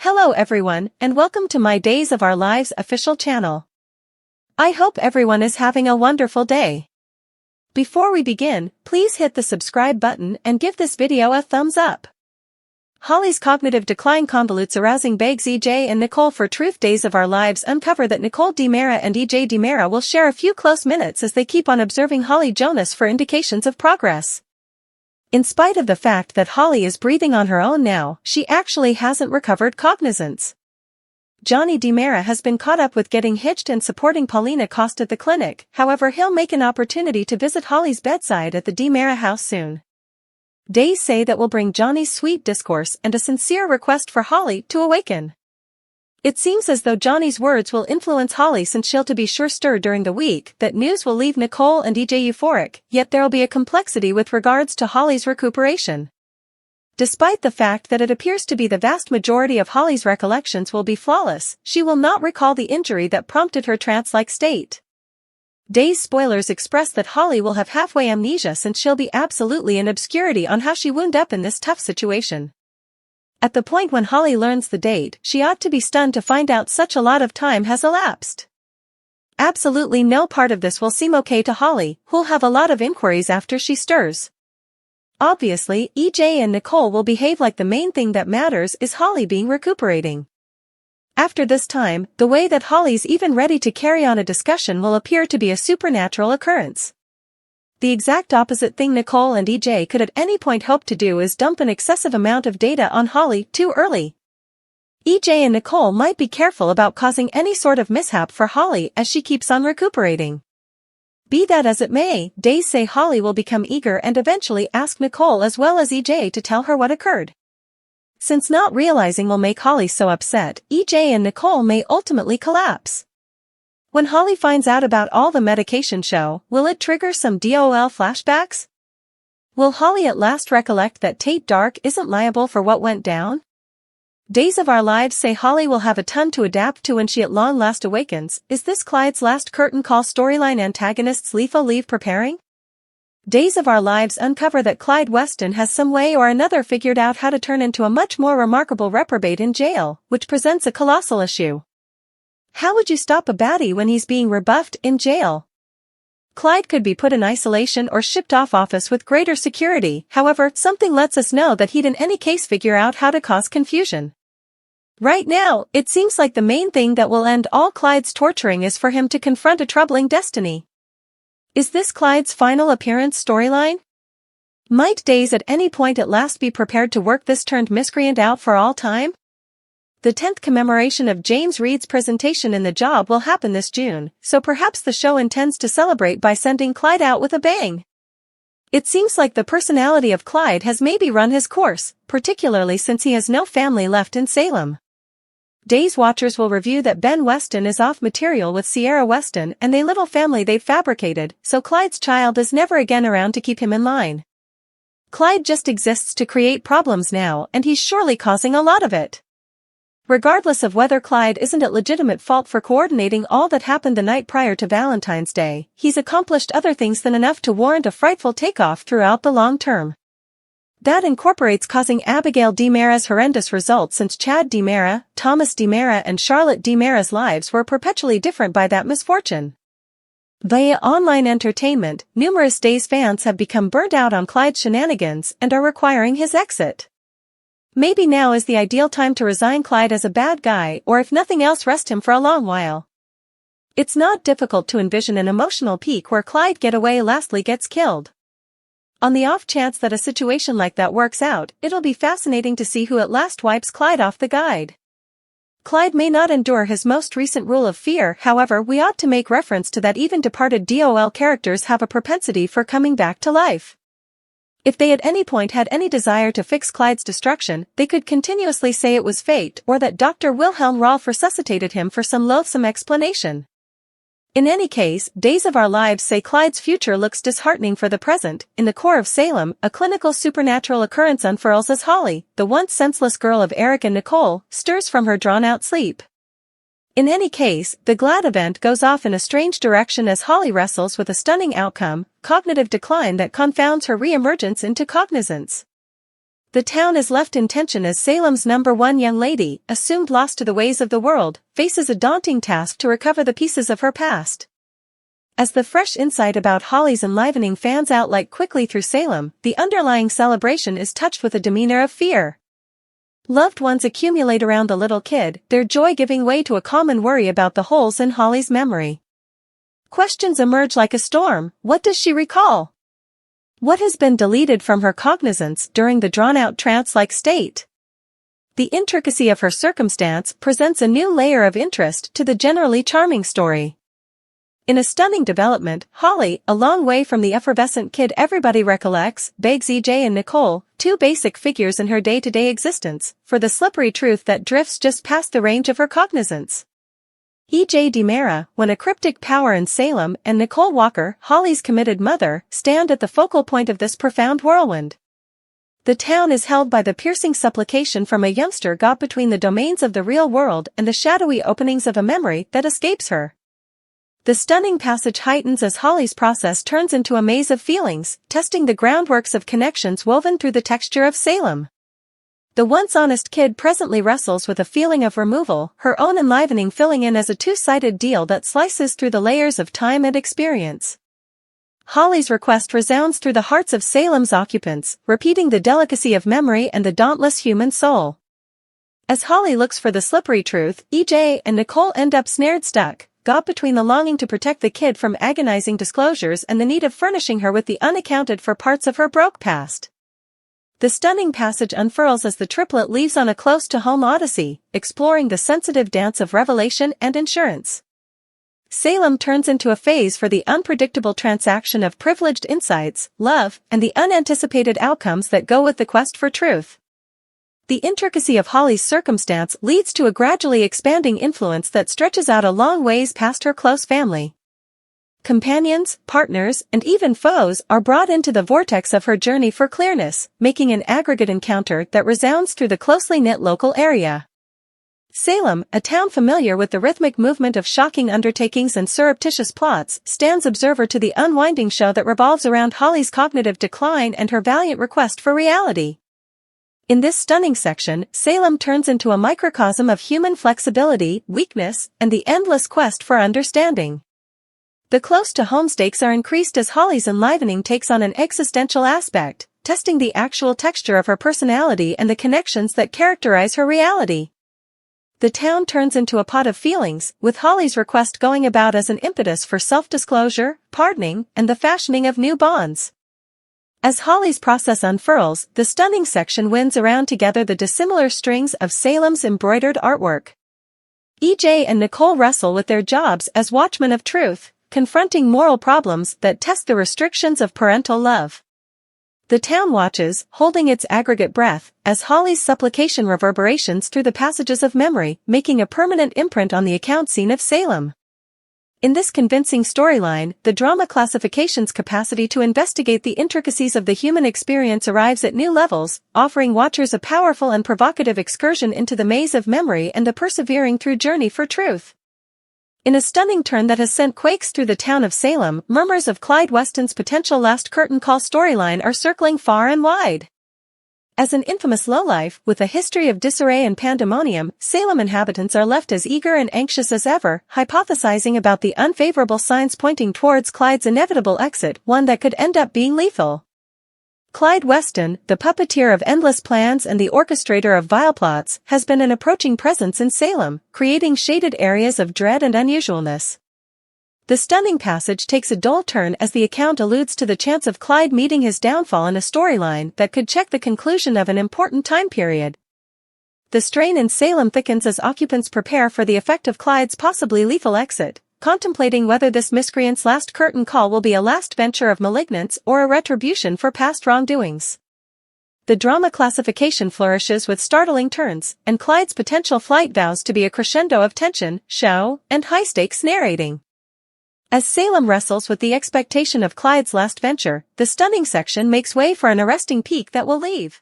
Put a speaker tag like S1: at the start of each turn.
S1: Hello everyone, and welcome to my Days of Our Lives official channel. I hope everyone is having a wonderful day. Before we begin, please hit the subscribe button and give this video a thumbs up. Holly's cognitive decline convolutes arousing begs EJ and Nicole for truth. Days of Our Lives uncover that Nicole DiMera and EJ DiMera will share a few close minutes as they keep on observing Holly Jonas for indications of progress. In spite of the fact that Holly is breathing on her own now, she actually hasn't recovered cognizance. Johnny DiMera has been caught up with getting hitched and supporting Paulina Cost at the clinic, however he'll make an opportunity to visit Holly's bedside at the DiMera house soon. Days say that will bring Johnny's sweet discourse and a sincere request for Holly to awaken. It seems as though Johnny's words will influence Holly since she'll to be sure stir during the week. That news will leave Nicole and EJ euphoric, yet there'll be a complexity with regards to Holly's recuperation. Despite the fact that it appears to be the vast majority of Holly's recollections will be flawless, she will not recall the injury that prompted her trance-like state. Days spoilers express that Holly will have halfway amnesia since she'll be absolutely in obscurity on how she wound up in this tough situation. At the point when Holly learns the date, she ought to be stunned to find out such a lot of time has elapsed. Absolutely no part of this will seem okay to Holly, who'll have a lot of inquiries after she stirs. Obviously, EJ and Nicole will behave like the main thing that matters is Holly being recuperating. After this time, the way that Holly's even ready to carry on a discussion will appear to be a supernatural occurrence. The exact opposite thing Nicole and EJ could at any point hope to do is dump an excessive amount of data on Holly too early. EJ and Nicole might be careful about causing any sort of mishap for Holly as she keeps on recuperating. Be that as it may, Days say Holly will become eager and eventually ask Nicole as well as EJ to tell her what occurred. Since not realizing will make Holly so upset, EJ and Nicole may ultimately collapse. When Holly finds out about all the medication show, will it trigger some DOL flashbacks? Will Holly at last recollect that Tate Dark isn't liable for what went down? Days of Our Lives say Holly will have a ton to adapt to when she at long last awakens. Is this Clyde's last curtain call storyline antagonists lethal leave preparing? Days of Our Lives uncover that Clyde Weston has some way or another figured out how to turn into a much more remarkable reprobate in jail, which presents a colossal issue. How would you stop a baddie when he's being rebuffed in jail? Clyde could be put in isolation or shipped off office with greater security, however, something lets us know that he'd in any case figure out how to cause confusion. Right now, it seems like the main thing that will end all Clyde's torturing is for him to confront a troubling destiny. Is this Clyde's final appearance storyline? Might Days at any point at last be prepared to work this turned miscreant out for all time? The 10th commemoration of James Reed's presentation in The Job will happen this June, so perhaps the show intends to celebrate by sending Clyde out with a bang. It seems like the personality of Clyde has maybe run his course, particularly since he has no family left in Salem. Days watchers will review that Ben Weston is off material with Sierra Weston and a little family they've fabricated, so Clyde's child is never again around to keep him in line. Clyde just exists to create problems now, and he's surely causing a lot of it. Regardless of whether Clyde isn't at legitimate fault for coordinating all that happened the night prior to Valentine's Day, he's accomplished other things than enough to warrant a frightful takeoff throughout the long term. That incorporates causing Abigail DiMera's horrendous results since Chad DiMera, Thomas DiMera and Charlotte DiMera's lives were perpetually different by that misfortune. Via online entertainment, numerous Days fans have become burnt out on Clyde's shenanigans and are requiring his exit. Maybe now is the ideal time to resign Clyde as a bad guy, or if nothing else rest him for a long while. It's not difficult to envision an emotional peak where Clyde lastly gets killed. On the off chance that a situation like that works out, it'll be fascinating to see who at last wipes Clyde off the guide. Clyde may not endure his most recent rule of fear, however we ought to make reference to that even departed DOL characters have a propensity for coming back to life. If they at any point had any desire to fix Clyde's destruction, they could continuously say it was fate or that Dr. Wilhelm Rolf resuscitated him for some loathsome explanation. In any case, Days of Our Lives say Clyde's future looks disheartening for the present. In the core of Salem, a clinical supernatural occurrence unfurls as Holly, the once senseless girl of Eric and Nicole, stirs from her drawn-out sleep. In any case, the glad event goes off in a strange direction as Holly wrestles with a stunning outcome, cognitive decline that confounds her re-emergence into cognizance. The town is left in tension as Salem's #1 young lady, assumed lost to the ways of the world, faces a daunting task to recover the pieces of her past. As the fresh insight about Holly's enlivening fans out like quickly through Salem, the underlying celebration is touched with a demeanor of fear. Loved ones accumulate around the little kid, their joy giving way to a common worry about the holes in Holly's memory. Questions emerge like a storm. What does she recall? What has been deleted from her cognizance during the drawn-out trance-like state? The intricacy of her circumstance presents a new layer of interest to the generally charming story. In a stunning development, Holly, a long way from the effervescent kid everybody recollects, begs EJ and Nicole, two basic figures in her day-to-day existence, for the slippery truth that drifts just past the range of her cognizance. EJ DiMera, when a cryptic power in Salem, and Nicole Walker, Holly's committed mother, stand at the focal point of this profound whirlwind. The town is held by the piercing supplication from a youngster got between the domains of the real world and the shadowy openings of a memory that escapes her. The stunning passage heightens as Holly's process turns into a maze of feelings, testing the groundworks of connections woven through the texture of Salem. The once honest kid presently wrestles with a feeling of removal, her own enlivening filling in as a two-sided deal that slices through the layers of time and experience. Holly's request resounds through the hearts of Salem's occupants, repeating the delicacy of memory and the dauntless human soul. As Holly looks for the slippery truth, EJ and Nicole end up stuck, got between the longing to protect the kid from agonizing disclosures and the need of furnishing her with the unaccounted-for parts of her broke past. The stunning passage unfurls as the triplet leaves on a close-to-home odyssey, exploring the sensitive dance of revelation and insurance. Salem turns into a phase for the unpredictable transaction of privileged insights, love, and the unanticipated outcomes that go with the quest for truth. The intricacy of Holly's circumstance leads to a gradually expanding influence that stretches out a long ways past her close family. Companions, partners, and even foes are brought into the vortex of her journey for clearness, making an aggregate encounter that resounds through the closely knit local area. Salem, a town familiar with the rhythmic movement of shocking undertakings and surreptitious plots, stands observer to the unwinding show that revolves around Holly's cognitive decline and her valiant request for reality. In this stunning section, Salem turns into a microcosm of human flexibility, weakness, and the endless quest for understanding. The close-to-home stakes are increased as Holly's enlivening takes on an existential aspect, testing the actual texture of her personality and the connections that characterize her reality. The town turns into a pot of feelings, with Holly's request going about as an impetus for self-disclosure, pardoning, and the fashioning of new bonds. As Holly's process unfurls, the stunning section winds around together the dissimilar strings of Salem's embroidered artwork. EJ and Nicole wrestle with their jobs as watchmen of truth, confronting moral problems that test the restrictions of parental love. The town watches, holding its aggregate breath, as Holly's supplication reverberations through the passages of memory, making a permanent imprint on the account scene of Salem. In this convincing storyline, the drama classification's capacity to investigate the intricacies of the human experience arrives at new levels, offering watchers a powerful and provocative excursion into the maze of memory and the persevering through journey for truth. In a stunning turn that has sent quakes through the town of Salem, murmurs of Clyde Weston's potential last curtain call storyline are circling far and wide. As an infamous lowlife, with a history of disarray and pandemonium, Salem inhabitants are left as eager and anxious as ever, hypothesizing about the unfavorable signs pointing towards Clyde's inevitable exit, one that could end up being lethal. Clyde Weston, the puppeteer of endless plans and the orchestrator of vile plots, has been an approaching presence in Salem, creating shaded areas of dread and unusualness. The stunning passage takes a dull turn as the account alludes to the chance of Clyde meeting his downfall in a storyline that could check the conclusion of an important time period. The strain in Salem thickens as occupants prepare for the effect of Clyde's possibly lethal exit, contemplating whether this miscreant's last curtain call will be a last venture of malignance or a retribution for past wrongdoings. The drama classification flourishes with startling turns, and Clyde's potential flight vows to be a crescendo of tension, show, and high-stakes narrating. As Salem wrestles with the expectation of Clyde's last venture, the stunning section makes way for an arresting peak that will leave